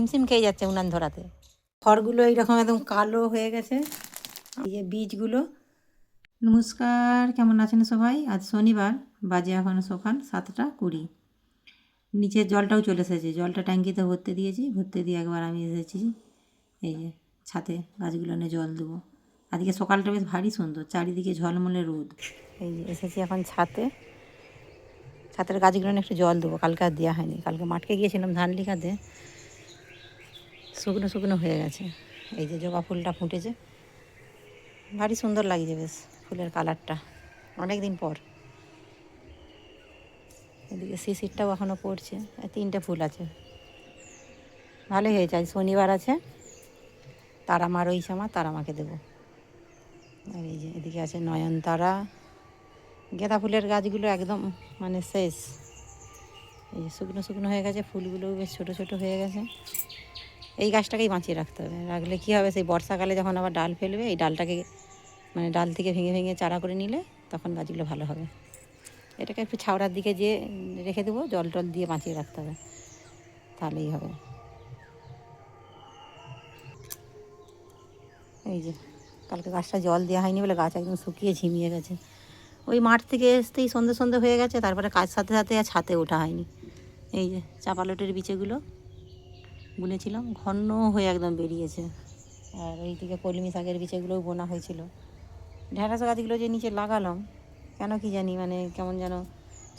হিমশিম খেয়ে যাচ্ছে উনান ধরাতে। খড়গুলো এইরকম একদম কালো হয়ে গেছে, এই বীজগুলো। নমস্কার, কেমন আছেন সবাই? আজ শনিবার, বাজে এখন সকাল 7:20। নিচের জলটাও চলে এসেছে, জলটা ট্যাঙ্কিতে ভরতে দিয়েছি, ভরতে দিয়ে একবার আমি এসেছি এই যে ছাদে গাছগুলো নিয়ে জল দেবো। আজকে সকালটা বেশ ভারী সুন্দর, চারিদিকে ঝলমলে রোদ। এই যে এসেছি এখন ছাতের গাছগুলো একটু জল দেবো, কালকে আর দেওয়া হয়নি। কালকে মাঠকে গিয়েছিলাম ধান লিখাতে, শুকনো শুকনো হয়ে গেছে। এই যে জবা ফুলটা ফুটেছে, ভারী সুন্দর লাগছে বেশ ফুলের কালারটা, অনেক দিন পর। এদিকে শিশিরটাও এখনও পড়ছে, 3টে ফুল আছে, ভালোই হয়েছে। আজ শনিবার আছে, তারা মা রয়েছে আমার, তারা মাকে দেবো। আর এই যে এদিকে আছে নয়নতারা। গাঁদা ফুলের গাছগুলো একদম মানে শেষ, এই যে শুকনো শুকনো হয়ে গেছে, ফুলগুলোও বেশ ছোটো ছোটো হয়ে গেছে। এই গাছটাকেই বাঁচিয়ে রাখতে হবে, রাখলে কী হবে, সেই বর্ষাকালে যখন আবার ডাল ফেলবে, এই ডালটাকে মানে ডাল থেকে ভেঙে ভেঙে চারা করে নিলে তখন গাছগুলো ভালো হবে। এটাকে একটু ছাওড়ার দিকে যেয়ে রেখে দেবো, জল টল দিয়ে বাঁচিয়ে রাখতে হবে, তাহলেই হবে। এই যে কালকে গাছটা জল দেওয়া হয়নি বলে গাছ একদম শুকিয়ে ঝিমিয়ে গেছে। ওই মাঠ থেকে আসতেই সন্ধে সন্ধে হয়ে গেছে, তারপরে কাজ সাথে সাথে আর ছাতে ওঠা হয়নি। এই যে চাপালটের বিচেগুলো বুনেছিলাম, ঘন হয়ে একদম বেরিয়েছে। আর ওই দিকে কলমি শাকের বিচেগুলোও বোনা হয়েছিল। ঢ্যাঁড়স গাছগুলো যে নিচে লাগালাম, কেন কি জানি মানে কেমন যেন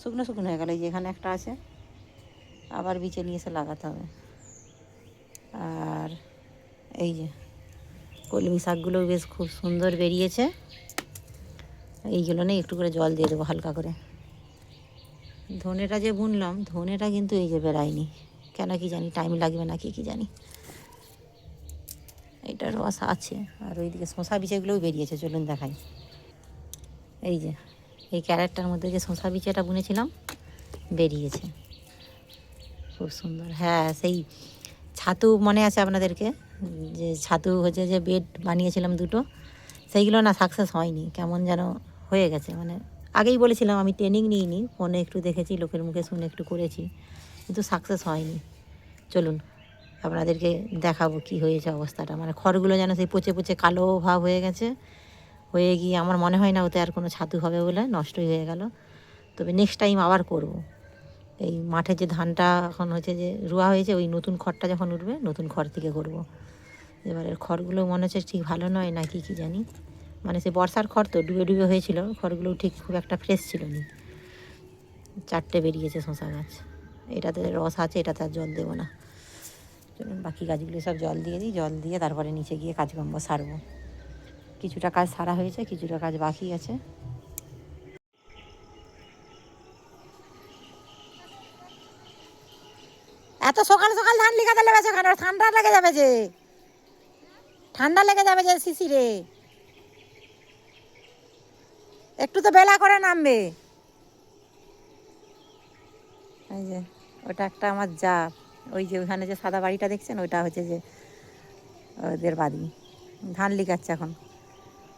শুকনো শুকনো হয়ে গেল। এই যে এখানে একটা আছে, আবার বিচে নিয়ে এসে লাগাতে হবে। আর এই যে কলমি শাকগুলোও বেশ খুব সুন্দর বেরিয়েছে। এইগুলো নিয়ে একটু করে জল দিয়ে দেবো হালকা করে। ধনেটা যে বুনলাম, ধনেটা কিন্তু এই যে বেরায়নি, কেন কি জানি, টাইম লাগবে না কি জানি। এইটা রস আছে। আর ওইদিকে শশা বিচেগুলোও বেরিয়েছে, চলুন দেখাই। এই যে এই ক্যারেটটার মধ্যে যে শশা বিচেটা বুনেছিলাম, বেরিয়েছে খুব সুন্দর। হ্যাঁ, সেই ছাতু মনে আছে আপনাদেরকে, যে ছাতু হচ্ছে যে বেড বানিয়েছিলাম 2টো, সেইগুলো না সাকসেস হয়নি, কেমন যেন হয়ে গেছে। মানে আগেই বলেছিলাম, আমি ট্রেনিং নিইনি, ফোনে একটু দেখেছি, লোকের মুখে শুনে একটু করেছি, কিন্তু সাকসেস হয়নি। চলুন আপনাদেরকে দেখাবো কি হয়েছে অবস্থাটা। মানে খড়গুলো যেন সেই পচে পচে কালো ভাব হয়ে গেছে, হয়ে গিয়ে আমার মনে হয় না ওতে আর কোনো ছাতু হবে বলে, নষ্টই হয়ে গেল। তবে নেক্সট টাইম আবার করব। এই মাঠে যে ধানটা এখন হচ্ছে যে রোয়া হয়েছে, ওই নতুন খড়টা যখন উঠবে, নতুন খড় থেকে করব। এবারের খড়গুলো মনে হচ্ছে ঠিক ভালো নয় না কি জানি, মানে সে বর্ষার খড় তো ডুবে ডুবে হয়েছিল, খড়গুলো ঠিক খুব একটা ফ্রেশ ছিল না। 4টে বেরিয়েছে শশা গাছ, এটাতে রস আছে, এটাতে আর জল দেবো না। চলুন বাকি গাছগুলো সব জল দিয়ে দিই, জল দিয়ে তারপরে নিচে গিয়ে কাজকর্ম সারবো। কিছুটা কাজ সারা হয়েছে, কিছুটা কাজ বাকি আছে। এত সকাল সকাল ধান লিখাতে লেগেছে কেন? ঠান্ডা লেগে যাবে যে, ঠান্ডা লেগে যাবে যে শিশিরে। একটু তো বেলা করে নামবে। এই যে ওটা একটা আমার যা, ওই যে ওখানে যে সাদা বাড়িটা দেখছেন, ওইটা হচ্ছে যে ওদের বাড়ি। ধান লিখাচ্ছে এখন।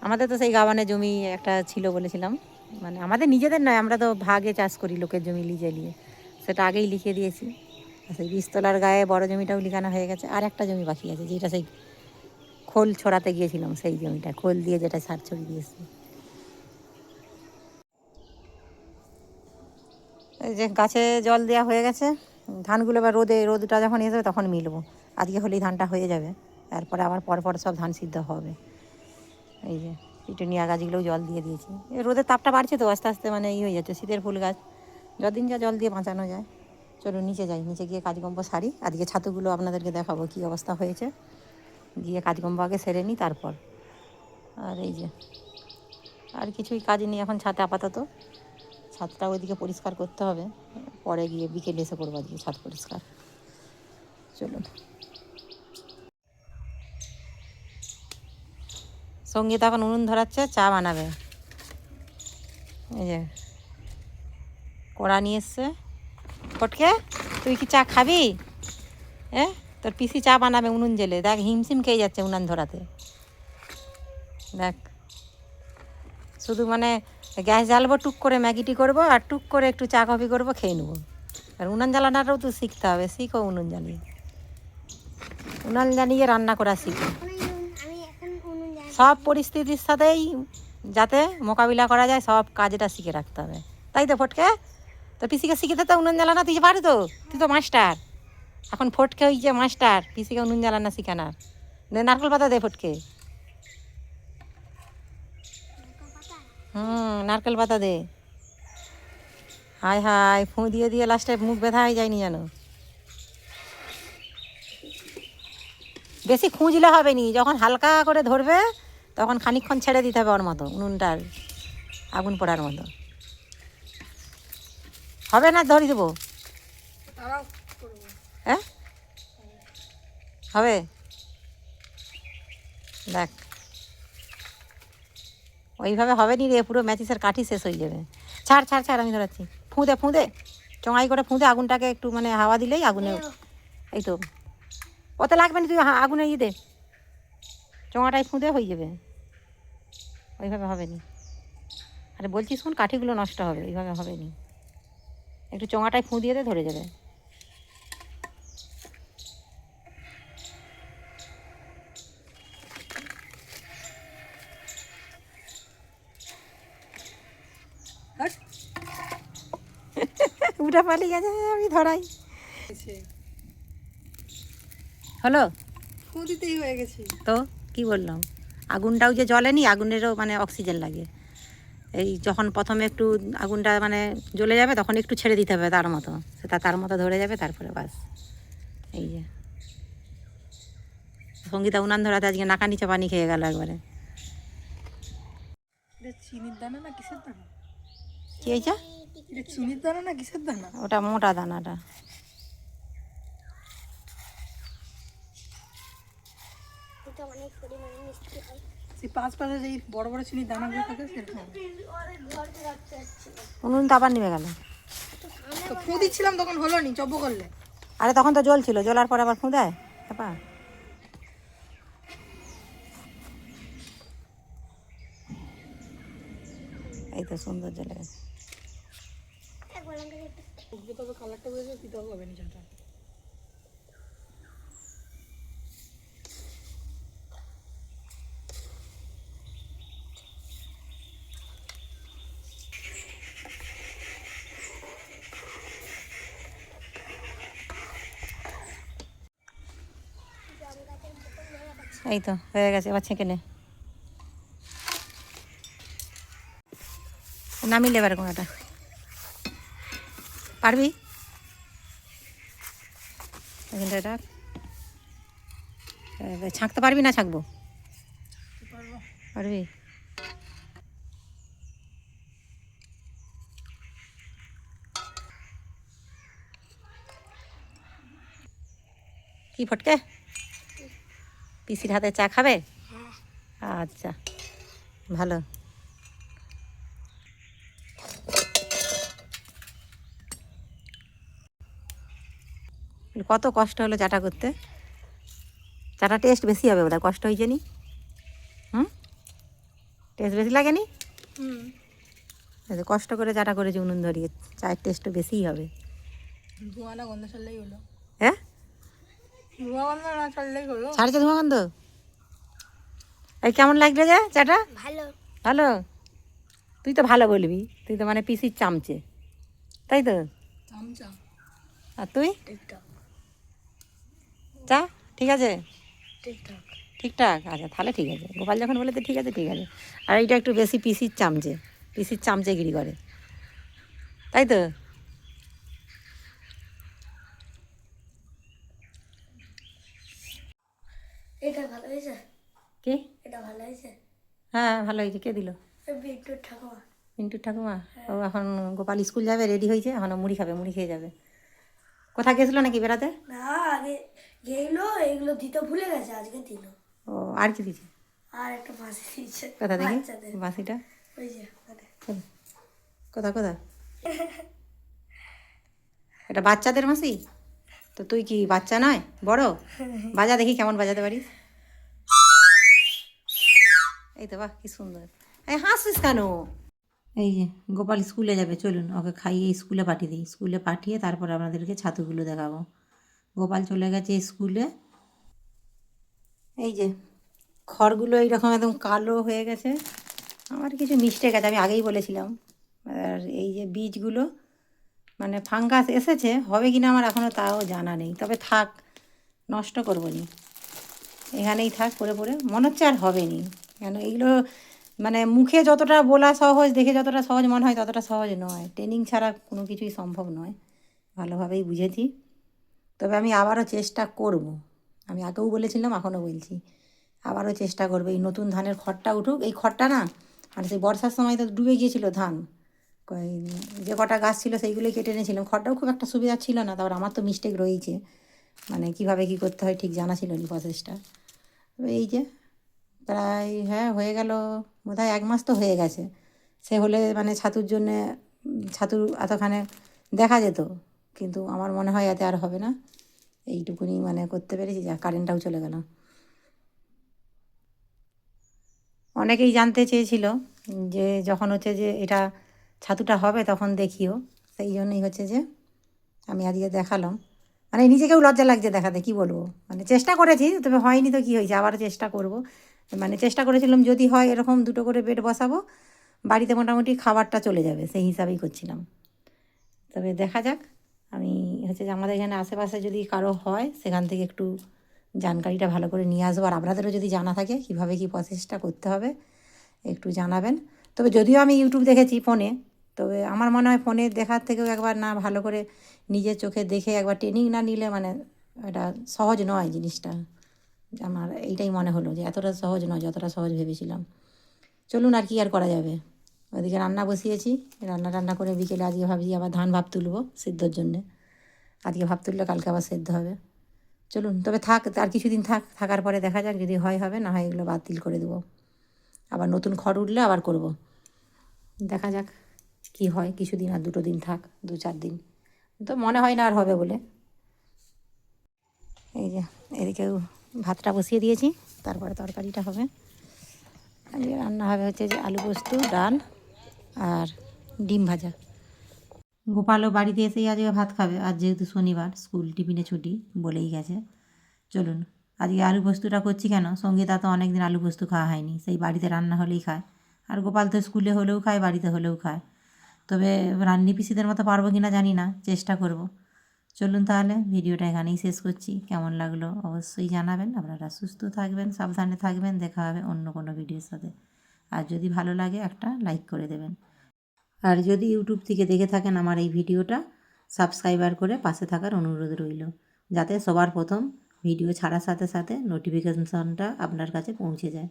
আমাদের তো সেই গাবানে জমি একটা ছিল বলেছিলাম, মানে আমাদের নিজেদের নয়, আমরা তো ভাগে চাষ করি, লোকের জমি লিজে নিয়ে, সেটা আগেই লিখে দিয়েছি। সেই বীজতলার গায়ে বড় জমিটাও লিখানো হয়ে গেছে। আর একটা জমি বাকি আছে, যেটা সেই খোল ছড়াতে গিয়েছিলাম, সেই জমিটা খোল দিয়ে যেটা সার ছড়িয়ে দিয়েছি। এই যে গাছে জল দেওয়া হয়ে গেছে, ধানগুলো এবার রোদটা যখন এসে তখন মিলবো। আজকে হলেই ধানটা হয়ে যাবে, তারপরে আবার পরপর সব ধান সিদ্ধ হবে। এই যে পিটুনিয়া গাছগুলোও জল দিয়ে দিয়েছি। রোদের তাপটা বাড়ছে তো আস্তে আস্তে, মানে হয়ে যাচ্ছে, শীতের ফুল গাছ, যতদিন যা জল দিয়ে বাঁচানো যায়। চলো নিচে যাই, নিচে গিয়ে কাজকর্ম সারি। আজকে ছাতুগুলো আপনাদেরকে দেখাবো কী অবস্থা হয়েছে, গিয়ে কাজকর্ম আগে সেরে নিই তারপর। আর এই যে আর কিছুই কাজ নেই এখন ছাদে আপাতত, ছাদটা ওইদিকে পরিষ্কার করতে হবে, পরে গিয়ে বিকেলে এসে করবো আজকে ছাদ পরিষ্কার। চলুন। সঙ্গীতা এখন উনুন ধরাচ্ছে, চা বানাবে। এই যে কড়া নিয়ে এসছে। পটকে তুই কি চা খাবি? তোর পিসি চা বানাবে উনুন জেলে, দেখ হিমশিম খেয়ে যাচ্ছে উনান ধরাতে। দেখ শুধু মানে গ্যাস জ্বালবো, টুক করে ম্যাগিটি করবো, আর টুক করে একটু চা কফি করবো, খেয়ে নেবো। আর উনান জ্বালানাটাও তো শিখতে হবে, শিখো উনুন জ্বালিয়ে। উনান জানিয়ে রান্না করা শিখি। আমি এখন উনুন জানি। সব পরিস্থিতির সাথেই যাতে মোকাবিলা করা যায় সব কাজটা শিখে রাখতে হবে, তাই তো ফটকে? তো পিসিকে শিখে তো উনুন জ্বালানা তুই পারি তো, তুই তো মাস্টার। এখন ফটকে ওই যে মাস্টার পিসিকে উনুন জ্বালানা শিখানার। দে নারকেল পাতা দে ফটকে। নারকেল পাতা দে। হায় হায়, ফুঁ দিয়ে দিয়ে লাস্টে মুখ ব্যথা হয়ে যায়নি যেন। বেশি খুঁজলে হবে নি, যখন হালকা করে ধরবে তখন খানিকক্ষণ ছেড়ে দিতে হবে ওর মতো, উনুনটার আগুন পড়ার মতো। হবে না ধরে দেবো? হ্যাঁ হবে, দেখ ওইভাবে হবে নি রে, পুরো ম্যাচিসের কাঠি শেষ হয়ে যাবে। ছাড় ছাড় ছাড়, আমি ধরাচ্ছি। ফুঁদে ফুঁদে চঙাই করে ফুঁদে, আগুনটাকে একটু মানে হাওয়া দিলেই আগুনে, এই তো ওতে লাগবে না, তুই আগুনে ইয়ে দে, চঙাটাই ফুঁদে হয়ে যাবে। ওইভাবে হবে নি। আরে বলছিস শোন, কাঠিগুলো নষ্ট হবে, ওইভাবে হবে নি। একটু চঙাটায় ফুঁ দিয়ে দে, ধরে যাবে। উঠা পালিয়ে গেছে, আমি ধরাই। হলো ফুঁ দিতেই হয়ে গেছে। তো কি বললাম, আগুনটাও যে জ্বলেনি, আগুনেরও মানে অক্সিজেন লাগে। এই যখন প্রথমে একটু আগুনটা মানে জ্বলে যাবে তখন একটু ছেড়ে দিতে হবে, তার মতো সেটা তার মতো ধরে যাবে, তারপরে বাস। এই যে সঙ্গীতা উনান ধরাতে আজকে নাকা নিচে পানি খেয়ে গেল একবারে। এটা চিনির দানা না কিসের দানা? কি হয়েছে? এটা চিনির দানা না কিসের দানা? ওটা মোটা দানাটা। এটা অনেক পরিমাণে মিষ্টি হয়। সেই পাঁচ পাশে যেই বড় বড় চিনির দানাগুলো থাকে সেরকম। উনুন তো আবার নেমে গেল। তো ফুঁ দিচ্ছিলাম তখন হলো নি, চব্য করলে। আরে তখন তো জ্বলছিল, জ্বলার পরে আবার ফুঁ দেয় বাবা। এই তো সুন্দর জ্বলে গেছে। ফুটবে তবে কালারটা বুঝে দিতে হবে না চাটা। এই তো হয়ে গেছে, এবার ছেঁকে নে। নামিলে এবার কোনটা পারবি? এখানটা রাখ। ছাঁকতে পারবি না ছাঁকবো? পারবি। কি ফটকে, পিসির হাতে চা খাবে? আচ্ছা ভালো। কত কষ্ট হলো চাটা করতে, চাটা টেস্ট বেশি হবে বোধহয়, কষ্ট হয়েছে নি? টেস্ট বেশি লাগেনি? কষ্ট করে চাটা করেছি উনুন ধরিয়ে, চায়ের টেস্টও বেশিই হবে। ধোঁয়া না গন্ধ ছাড়লেই হলো। হ্যাঁ ধোঁয়া গন্ধ না ছাড়লেই হলো। ছাড়ছে ধোঁয়া গন্ধ। এই কেমন লাগলো যে চাটা? ভালো। ভালো? তুই তো ভালো বলবি, তুই তো মানে পিসির চামচে, তাই তো? চামচা আর তুই? ঠিকঠাক। চা ঠিক আছে, ঠিকঠাক। ঠিকঠাক। আচ্ছা তাহলে ঠিক আছে, গোপাল যখন বলে তো ঠিক আছে ঠিক আছে। আর এইটা একটু বেশি পিসির চামচে, পিসির চামচেগিরি করে, তাই তো? এটা ভালো হয়েছে। কি? এটা ভালো হয়েছে। হ্যাঁ ভালো হয়েছে। কে দিল? বিট্টুর ঠাকুমা। পিন্টুর ঠাকুমা। ও এখন গোপাল স্কুল যাবে, রেডি হয়েছে, এখন মুড়ি খাবে, মুড়ি খেয়ে যাবে। কোথায় গেছিলো নাকি বেড়াতে? না আগে গেলো, এগুলো দিতে ভুলে গেছে, আজকে দিল। ও আর কি দিচ্ছে? আর একটা বাঁশি দিচ্ছে কোথা দেখি বাচ্চাদের। বাঁশিটা? ওই যে ওখানে। কোথা কোথা? এটা বাচ্চাদের বাঁশি? তো তুই কি বাচ্চা নয়, বড়? বাজা দেখি কেমন বাজাতে পারিস। এই তো বাহ কি সুন্দর। এই হাসিস কেন? এই যে গোপাল স্কুলে যাবে, চলুন ওকে খাইয়ে স্কুলে পাঠিয়ে দিই। স্কুলে পাঠিয়ে তারপর আপনাদেরকে ছাতুগুলো দেখাবো। গোপাল চলে গেছে স্কুলে, এই যে খড়গুলো এইরকম একদম কালো হয়ে গেছে, আমার কিছু মিস্টেক আছে, আমি আগেই বলেছিলাম। আর এই যে বীজগুলো মানে ফাঙ্গাস এসেছে, হবে কি না আমার এখনও তাও জানা নেই, তবে থাক, নষ্ট করবো নি, এখানেই থাক পড়ে পড়ে, মনে হচ্ছে আর হবে নি। কেন এইগুলো মানে মুখে যতটা বলা সহজ, দেখে যতটা সহজ মনে হয় ততটা সহজ নয়, ট্রেনিং ছাড়া কোনো কিছুই সম্ভব নয়, ভালোভাবেই বুঝেছি। তবে আমি আবারও চেষ্টা করব, আমি আগেও বলেছিলাম এখনও বলছি, আবারও চেষ্টা করবো। এই নতুন ধানের খড়টা উঠুক, এই খড়টা না মানে সেই বর্ষার সময় তো ডুবে গিয়েছিল ধান, যে কটা গাছ ছিল সেইগুলোই কেটে এনেছিলাম, খড়টাও খুব একটা সুবিধা ছিল না, তারপর আমার তো মিস্টেক রয়েছে, মানে কীভাবে কী করতে হয় ঠিক জানা ছিল না প্রসেসটা। তবে এই যে প্রায় হ্যাঁ হয়ে গেল, বোধহয় 1 মাস তো হয়ে গেছে, সে হলে মানে ছাতুর জন্যে ছাতু এতখানে দেখা যেত, কিন্তু আমার মনে হয় এতে আর হবে না, এইটুকুনি মানে করতে পেরেছি, যা কারেন্টটাও চলে গেল। অনেকেই জানতে চেয়েছিল যে যখন হচ্ছে যে এটা ছাতুটা হবে তখন দেখিও, সেই জন্যই হচ্ছে যে আমি আজকে দেখালাম, মানে নিজেকেও লজ্জা লাগছে দেখাতে, কি বলবো, মানে চেষ্টা করেছি, তবে হয়নি তো কী হয়েছে, আবার চেষ্টা করব। মানে চেষ্টা করেছিলাম যদি হয় এরকম 2টো করে বেড বসাবো, বাড়িতে মোটামুটি খাবারটা চলে যাবে, সেই হিসাবেই করছিলাম। তবে দেখা যাক, আমি হচ্ছে যে আমাদের এখানে আশেপাশে যদি কারো হয় সেখান থেকে একটু জানকারিটা ভালো করে নিয়ে আসবো, আর আপনাদেরও যদি জানা থাকে কীভাবে কী প্রসেসটা করতে হবে একটু জানাবেন। তবে যদিও আমি ইউটিউব দেখেছি ফোনে, তবে আমার মনে হয় ফোনে দেখার থেকেও একবার না ভালো করে নিজের চোখে দেখে একবার ট্রেনিং না নিলে মানে এটা সহজ নয় জিনিসটা, আমার এইটাই মনে হলো যে এতটা সহজ নয় যতটা সহজ ভেবেছিলাম। চলুন আর কি আর করা যাবে, ওদিকে রান্না বসিয়েছি, রান্না করে বিকেলে আজকে ভাবছি আবার ধান ভাপ তুলবো সিদ্ধর জন্যে, আজকে ভাপ তুললে কালকে আবার সেদ্ধ হবে। চলুন তবে থাক, আর কিছুদিন থাকার পরে দেখা যাক, যদি হয় হবে, না হয় এগুলো বাতিল করে দেবো, আবার নতুন খড় উঠলে আবার করব, দেখা যাক কি হয়, কিছুদিন আর 2টো দিন থাক, 2-4 দিন, তো মনে হয় না আর হবে বলে। এই যে এদিকেও ভাতটা বসিয়ে দিয়েছি, তারপরে তরকারিটা হবে, আজকে রান্না হবে হচ্ছে যে আলু পোস্ত, ডাল আর ডিম ভাজা। গোপালও বাড়িতে এসেই আজকে ভাত খাবে, আর যেহেতু শনিবার স্কুল টিফিনে ছুটি বলেই গেছে। চলুন আজকে আলু পোস্তটা করছি কেন, সঙ্গীতা তো অনেক দিন আলু পোস্ত খাওয়া হয়নি, সেই বাড়িতে রান্না হলেই খায়, আর গোপাল তো স্কুলে হলেও খায় বাড়িতে হলেও খায়, তবে রান্নি পিসিদের মতো পারবো কি না জানি না, চেষ্টা করব। চলুন তাহলে ভিডিওটা এখানেই শেষ করছি, কেমন লাগলো অবশ্যই জানাবেন, আপনারা সুস্থ থাকবেন, সাবধানে থাকবেন, দেখা হবে অন্য কোনো ভিডিওর সাথে, আর যদি ভালো লাগে একটা লাইক করে দেবেন, আর যদি ইউটিউব থেকে দেখে থাকেন আমার এই ভিডিওটা, সাবস্ক্রাইবার করে পাশে থাকার অনুরোধ রইল, যাতে সবার প্রথম ভিডিও ছাড়ার সাথে সাথে নোটিফিকেশনটা আপনার কাছে পৌঁছে যায়।